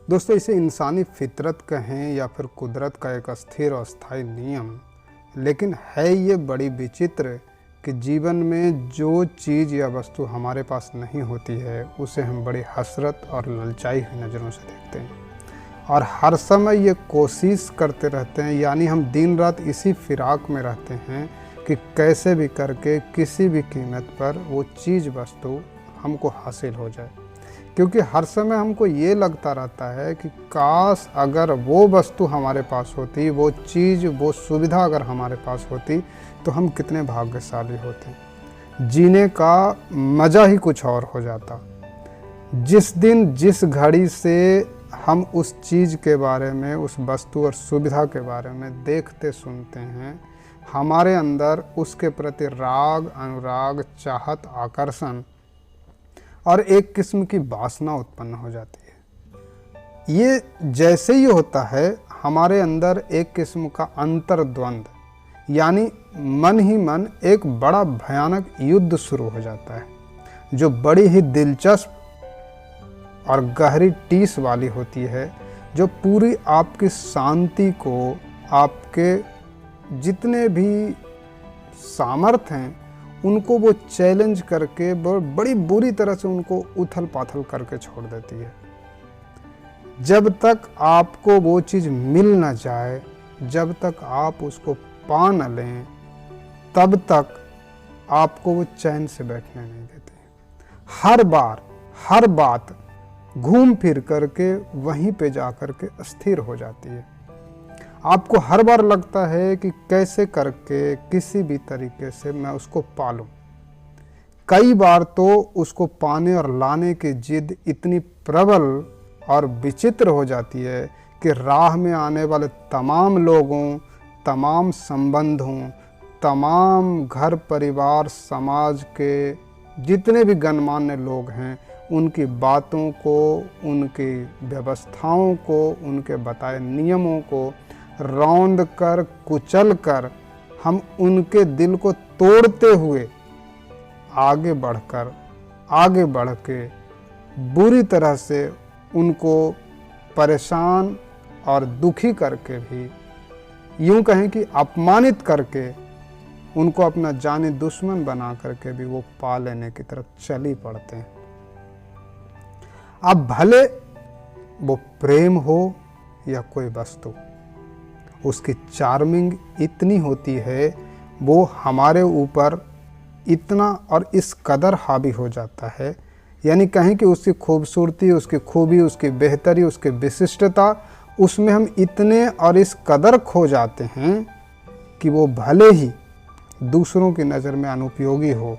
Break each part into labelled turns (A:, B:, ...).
A: दोस्तों, इसे इंसानी फितरत कहें या फिर कुदरत का एक अस्थिर और अस्थायी नियम, लेकिन है ये बड़ी विचित्र कि जीवन में जो चीज़ या वस्तु हमारे पास नहीं होती है उसे हम बड़ी हसरत और ललचाई हुई नज़रों से देखते हैं और हर समय ये कोशिश करते रहते हैं, यानी हम दिन रात इसी फिराक में रहते हैं कि कैसे भी करके किसी भी कीमत पर वो चीज़ वस्तु हमको हासिल हो जाए। क्योंकि हर समय हमको ये लगता रहता है कि काश अगर वो वस्तु हमारे पास होती, वो चीज़, वो सुविधा अगर हमारे पास होती तो हम कितने भाग्यशाली होते। जीने का मज़ा ही कुछ और हो जाता। जिस दिन जिस घड़ी से हम उस चीज़ के बारे में, उस वस्तु और सुविधा के बारे में देखते सुनते हैं, हमारे अंदर उसके प्रति राग, अनुराग, चाहत, आकर्षण और एक किस्म की वासना उत्पन्न हो जाती है। ये जैसे ही होता है, हमारे अंदर एक किस्म का अंतर्द्वंद, यानी मन ही मन एक बड़ा भयानक युद्ध शुरू हो जाता है, जो बड़ी ही दिलचस्प और गहरी टीस वाली होती है, जो पूरी आपकी शांति को, आपके जितने भी सामर्थ्य हैं उनको वो चैलेंज करके बड़ी बुरी तरह से उनको उथल पाथल करके छोड़ देती है। जब तक आपको वो चीज़ मिल न जाए, जब तक आप उसको पा न लें, तब तक आपको वो चैन से बैठने नहीं देती। हर बार हर बात घूम फिर करके वहीं पे जा कर के अस्थिर हो जाती है। आपको हर बार लगता है कि कैसे करके किसी भी तरीके से मैं उसको पालूं। कई बार तो उसको पाने और लाने की जिद इतनी प्रबल और विचित्र हो जाती है कि राह में आने वाले तमाम लोगों, तमाम संबंधों, तमाम घर परिवार समाज के जितने भी गणमान्य लोग हैं, उनकी बातों को, उनकी व्यवस्थाओं को, उनके बताए नियमों को रौंद कर, कुचल कर हम उनके दिल को तोड़ते हुए आगे बढ़ के बुरी तरह से उनको परेशान और दुखी करके भी, यूं कहें कि अपमानित करके, उनको अपना जानी दुश्मन बना करके भी वो पा लेने की तरफ चली पड़ते हैं। अब भले वो प्रेम हो या कोई वस्तु, उसकी चार्मिंग इतनी होती है, वो हमारे ऊपर इतना और इस कदर हावी हो जाता है, यानी कहें कि उसकी खूबसूरती, उसकी खूबी, उसकी बेहतरी, उसकी विशिष्टता, उसमें हम इतने और इस कदर खो जाते हैं कि वो भले ही दूसरों की नज़र में अनुपयोगी हो,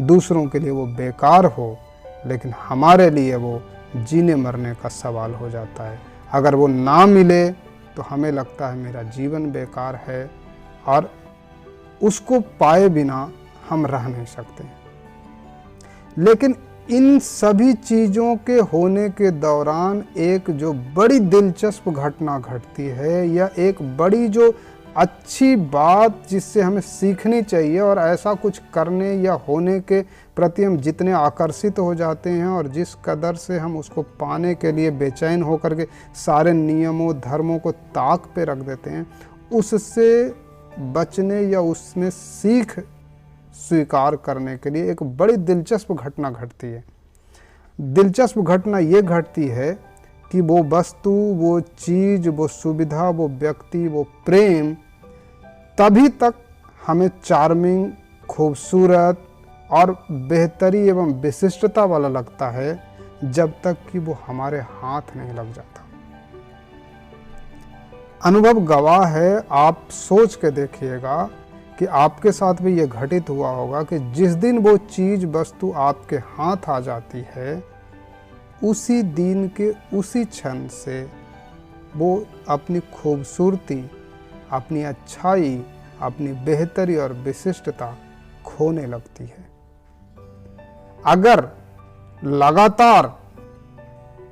A: दूसरों के लिए वो बेकार हो, लेकिन हमारे लिए वो जीने मरने का सवाल हो जाता है। अगर वो ना मिले तो हमें लगता है मेरा जीवन बेकार है और उसको पाए बिना हम रह नहीं सकते। लेकिन इन सभी चीज़ों के होने के दौरान एक जो बड़ी दिलचस्प घटना घटती है, या एक बड़ी जो अच्छी बात जिससे हमें सीखनी चाहिए, और ऐसा कुछ करने या होने के प्रति हम जितने आकर्षित हो जाते हैं और जिस कदर से हम उसको पाने के लिए बेचैन होकर के सारे नियमों, धर्मों को ताक पे रख देते हैं, उससे बचने या उसमें सीख स्वीकार करने के लिए एक बड़ी दिलचस्प घटना घटती है। दिलचस्प घटना ये घटती है कि वो वस्तु, वो चीज़, वो सुविधा, वो व्यक्ति, वो प्रेम तभी तक हमें चार्मिंग, खूबसूरत और बेहतरी एवं विशिष्टता वाला लगता है जब तक कि वो हमारे हाथ नहीं लग जाता। अनुभव गवाह है, आप सोच के देखिएगा कि आपके साथ भी ये घटित हुआ होगा कि जिस दिन वो चीज़, वस्तु आपके हाथ आ जाती है, उसी दिन के उसी क्षण से वो अपनी खूबसूरती, अपनी अच्छाई, अपनी बेहतरी और विशिष्टता खोने लगती है। अगर लगातार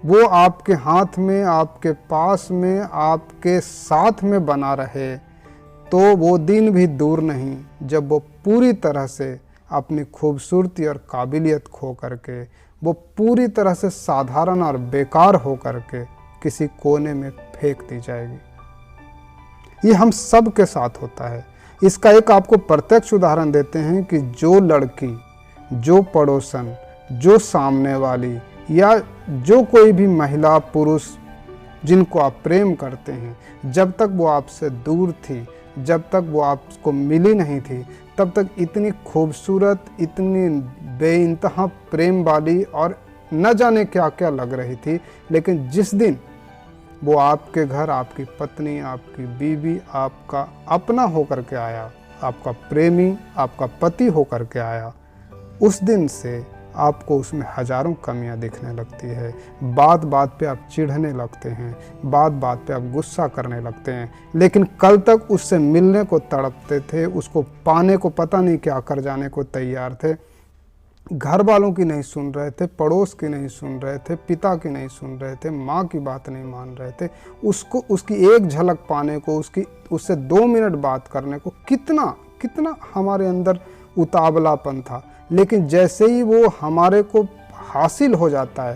A: वो आपके हाथ में, आपके पास में, आपके साथ में बना रहे, तो वो दिन भी दूर नहीं जब वो पूरी तरह से अपनी खूबसूरती और काबिलियत खो करके, वो पूरी तरह से साधारण और बेकार हो करके किसी कोने में फेंक दी जाएगी। ये हम सब के साथ होता है। इसका एक आपको प्रत्यक्ष उदाहरण देते हैं कि जो लड़की, जो पड़ोसन, जो सामने वाली या जो कोई भी महिला पुरुष जिनको आप प्रेम करते हैं, जब तक वो आपसे दूर थी, जब तक वो आपको मिली नहीं थी, तब तक इतनी खूबसूरत, इतनी बेइंतहा प्रेम वाली और न जाने क्या क्या लग रही थी। लेकिन जिस दिन वो आपके घर आपकी पत्नी, आपकी बीवी, आपका अपना होकर के आया, आपका प्रेमी, आपका पति होकर के आया, उस दिन से आपको उसमें हजारों कमियां दिखने लगती है। बात बात पे आप चिढ़ने लगते हैं, बात बात पे आप गुस्सा करने लगते हैं। लेकिन कल तक उससे मिलने को तड़पते थे, उसको पाने को पता नहीं क्या कर जाने को तैयार थे। घर वालों की नहीं सुन रहे थे, पड़ोस की नहीं सुन रहे थे, पिता की नहीं सुन रहे थे, माँ की बात नहीं मान रहे थे। उसको उसकी एक झलक पाने को, उससे 2 मिनट बात करने को कितना कितना हमारे अंदर उतावलापन था। लेकिन जैसे ही वो हमारे को हासिल हो जाता है,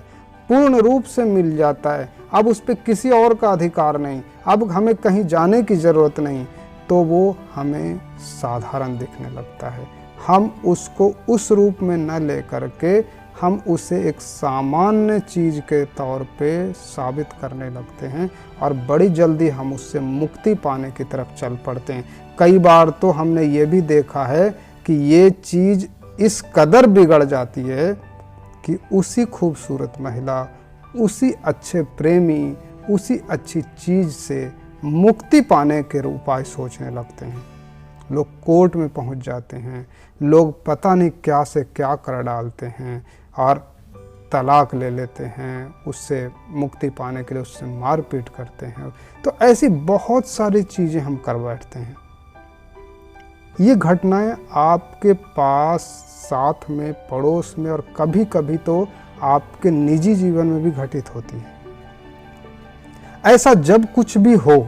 A: पूर्ण रूप से मिल जाता है, अब उस पर किसी और का अधिकार नहीं, अब हमें कहीं जाने की ज़रूरत नहीं, तो वो हमें साधारण दिखने लगता है। हम उसको उस रूप में न लेकर के हम उसे एक सामान्य चीज़ के तौर पे साबित करने लगते हैं और बड़ी जल्दी हम उससे मुक्ति पाने की तरफ चल पड़ते हैं। कई बार तो हमने ये भी देखा है कि ये चीज़ इस कदर बिगड़ जाती है कि उसी खूबसूरत महिला, उसी अच्छे प्रेमी, उसी अच्छी चीज़ से मुक्ति पाने के उपाय सोचने लगते हैं। लोग कोर्ट में पहुंच जाते हैं, लोग पता नहीं क्या से क्या कर डालते हैं और तलाक ले लेते हैं, उससे मुक्ति पाने के लिए उससे मारपीट करते हैं। तो ऐसी बहुत सारी चीज़ें हम कर बैठते हैं। ये घटनाएं आपके पास, साथ में, पड़ोस में और कभी कभी तो आपके निजी जीवन में भी घटित होती है। ऐसा जब कुछ भी हो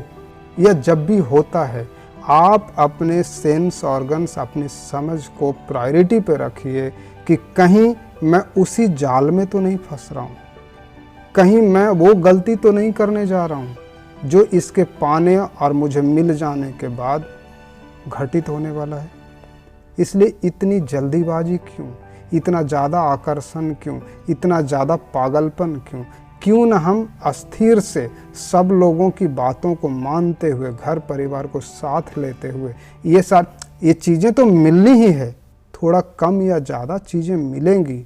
A: या जब भी होता है, आप अपने सेंस ऑर्गन्स, अपनी समझ को प्रायोरिटी पे रखिए कि कहीं मैं उसी जाल में तो नहीं फंस रहा हूँ, कहीं मैं वो गलती तो नहीं करने जा रहा हूँ जो इसके पाने और मुझे मिल जाने के बाद घटित होने वाला है। इसलिए इतनी जल्दीबाजी क्यों, इतना ज़्यादा आकर्षण क्यों, इतना ज़्यादा पागलपन क्यों? क्यों न हम अस्थिर से सब लोगों की बातों को मानते हुए, घर परिवार को साथ लेते हुए, ये चीज़ें तो मिलनी ही है, थोड़ा कम या ज़्यादा चीज़ें मिलेंगी,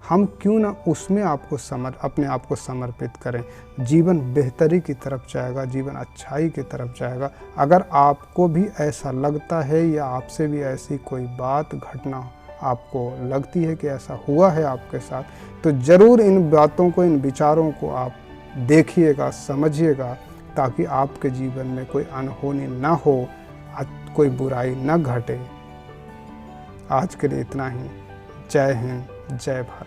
A: हम क्यों ना उसमें अपने आप को समर्पित करें। जीवन बेहतरी की तरफ जाएगा, जीवन अच्छाई की तरफ जाएगा। अगर आपको भी ऐसा लगता है या आपसे भी ऐसी कोई बात, घटना आपको लगती है कि ऐसा हुआ है आपके साथ, तो ज़रूर इन बातों को, इन विचारों को आप देखिएगा, समझिएगा, ताकि आपके जीवन में कोई अनहोनी ना हो, कोई बुराई न घटे। आज के लिए इतना ही। जय हिंद, जय भारत।